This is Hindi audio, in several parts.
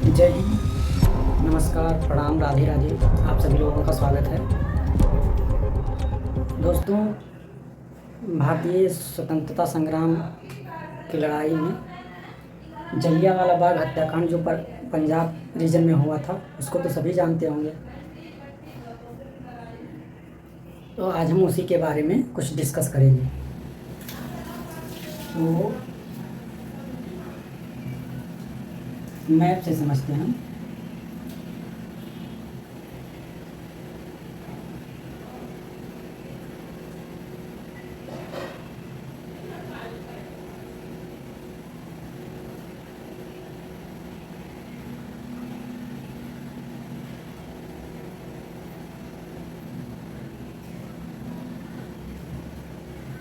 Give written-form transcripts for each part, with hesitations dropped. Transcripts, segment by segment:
जय हिंद, नमस्कार, प्रणाम, राधे राधे। आप सभी लोगों का स्वागत है। दोस्तों, भारतीय स्वतंत्रता संग्राम की लड़ाई में जलियांवाला बाग हत्याकांड जो पंजाब रीजन में हुआ था, उसको तो सभी जानते होंगे। तो आज हम उसी के बारे में कुछ डिस्कस करेंगे। तो मैप से समझते हैं।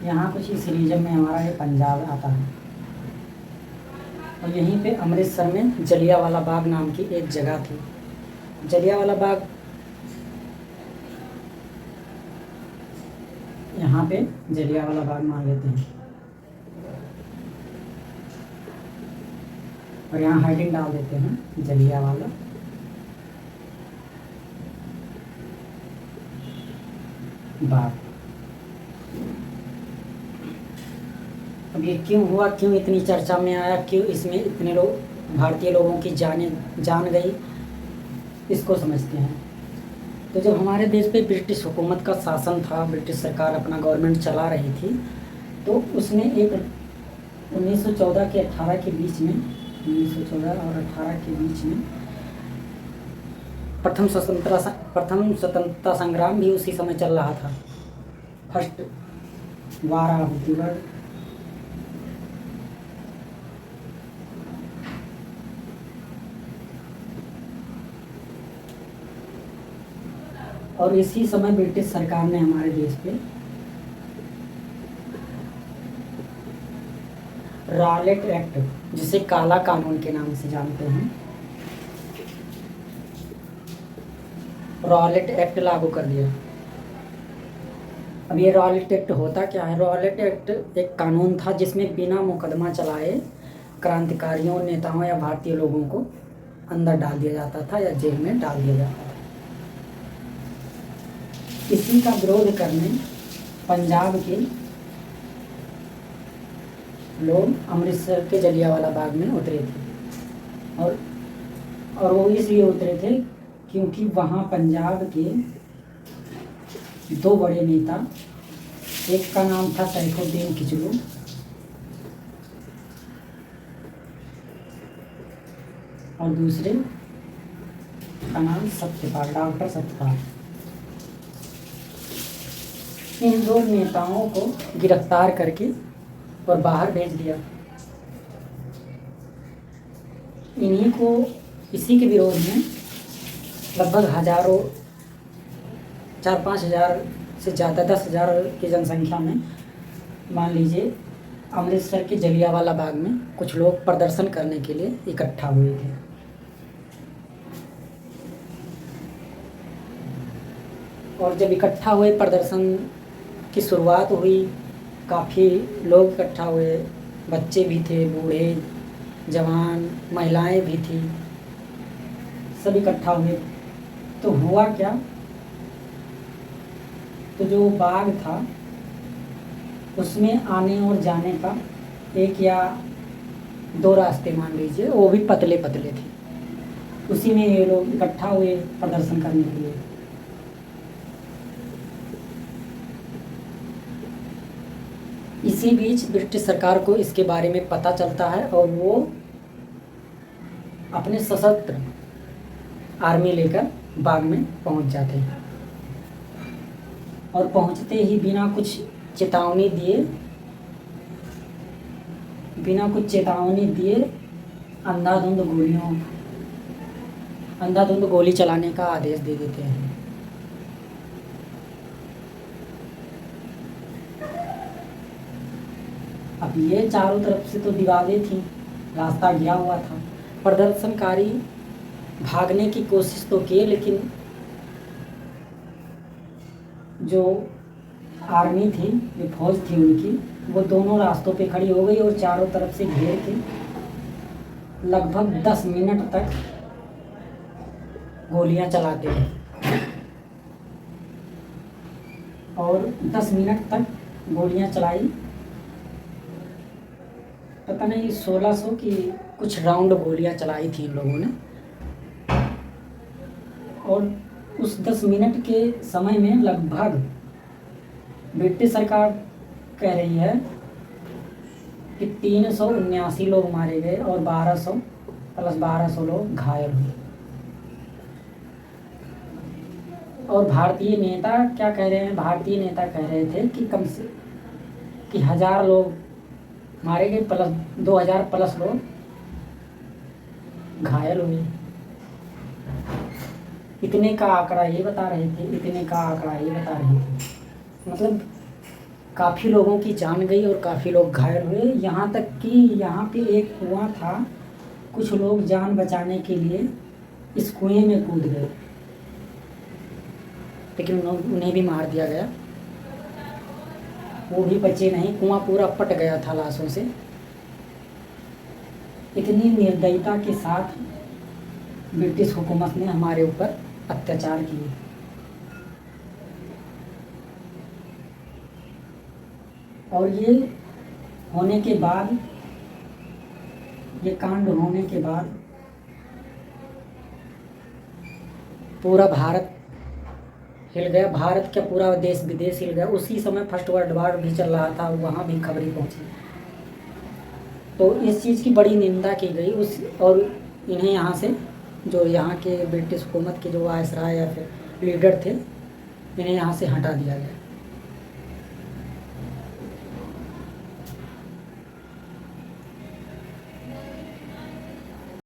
यहाँ कुछ इस रीजन में हमारा ये पंजाब आता है और यहीं पे अमृतसर में जलियांवाला बाग नाम की एक जगह थी। जलियांवाला बाग यहाँ पे जलियांवाला बाग मान लेते हैं और यहाँ हेडिंग डाल देते हैं जलियांवाला बाग। अब ये क्यों हुआ, क्यों इतनी चर्चा में आया, क्यों इसमें इतने लोग भारतीय लोगों की जान गई, इसको समझते हैं। तो जब हमारे देश पे ब्रिटिश हुकूमत का शासन था, ब्रिटिश सरकार अपना गवर्नमेंट चला रही थी, तो उसने एक 1914 के 18 के बीच में 1914 और 18 के बीच में प्रथम स्वतंत्रता संग्राम भी उसी समय चल रहा था। First war of the world. और इसी समय ब्रिटिश सरकार ने हमारे देश पे रॉलेट एक्ट, जिसे काला कानून के नाम से जानते हैं, रॉलेट एक्ट लागू कर दिया। अब ये रॉलेट एक्ट होता क्या है? रॉलेट एक्ट एक कानून था जिसमें बिना मुकदमा चलाए क्रांतिकारियों, नेताओं या भारतीय लोगों को अंदर डाल दिया जाता था या जेल में डाल दिया जाता था। इसी का विरोध करने पंजाब के लोग अमृतसर के जलियांवाला बाग में उतरे थे और वो इसलिए उतरे थे क्योंकि वहाँ पंजाब के 2 बड़े नेता, एक का नाम था सैफुद्दीन किचलू और दूसरे का नाम सत्यपाल, डॉक्टर सत्यपाल। इन 2 नेताओं को गिरफ्तार करके और बाहर भेज दिया। इन्हीं को, इसी के विरोध में लगभग हजारों, 4-5 हज़ार से ज़्यादा, 10,000 की जनसंख्या में, मान लीजिए, अमृतसर के जलियांवाला बाग में कुछ लोग प्रदर्शन करने के लिए इकट्ठा हुए थे। और जब इकट्ठा हुए, प्रदर्शन की शुरुआत हुई, काफ़ी लोग इकट्ठा हुए, बच्चे भी थे, बूढ़े, जवान, महिलाएं भी थी, सब इकट्ठा हुए। तो हुआ क्या, तो जो बाग था उसमें आने और जाने का 1 या 2 रास्ते मान लीजिए, वो भी पतले पतले थे। उसी में ये लोग इकट्ठा हुए प्रदर्शन करने के लिए। इसी बीच ब्रिटिश सरकार को इसके बारे में पता चलता है और वो अपने सशस्त्र आर्मी लेकर बाग में पहुंच जाते हैं और पहुंचते ही बिना कुछ चेतावनी दिए अंधाधुंध गोली चलाने का आदेश दे देते हैं। अब ये चारों तरफ से तो दीवारें थी, रास्ता घिरा हुआ था। प्रदर्शनकारी भागने की कोशिश तो की, लेकिन जो आर्मी थी, जो फौज थी उनकी, वो दोनों रास्तों पे खड़ी हो गई और चारों तरफ से घेर के लगभग 10 मिनट तक गोलियां चलाते थे और 10 मिनट तक गोलियां चलाई। पता नहीं 1600 की कुछ राउंड गोलियां चलाई थी इन लोगों ने। और उस 10 मिनट के समय में लगभग ब्रिटिश सरकार कह रही है कि 379 लोग मारे गए और 1200 प्लस 1200 लोग घायल हुए। और भारतीय नेता क्या कह रहे हैं, भारतीय नेता कह रहे थे कि कम से कि 1000 लोग मारे गए प्लस 2000 प्लस लोग घायल हुए। इतने का आंकड़ा ये बता रहे थे, इतने का आंकड़ा ये बता रहे थे। मतलब काफ़ी लोगों की जान गई और काफ़ी लोग घायल हुए। यहाँ तक कि यहाँ पे एक कुआं था, कुछ लोग जान बचाने के लिए इस कुएं में कूद गए, लेकिन उन्हें भी मार दिया गया। वो भी बचे नहीं, कुआं पूरा पट गया था लाशों से। इतनी निर्दयता के साथ ब्रिटिश हुकूमत ने हमारे ऊपर अत्याचार किए। और ये होने के बाद, ये कांड होने के बाद पूरा भारत हिल गया। भारत क्या, पूरा देश विदेश हिल गया। उसी समय फर्स्ट वर्ल्ड वार भी चल रहा था, वहाँ भी खबरें पहुँची। तो इस चीज़ की बड़ी निंदा की गई उस, और इन्हें यहाँ से, जो यहाँ के ब्रिटिश हुकूमत के जो वायसराय या फिर लीडर थे, इन्हें यहाँ से हटा दिया गया।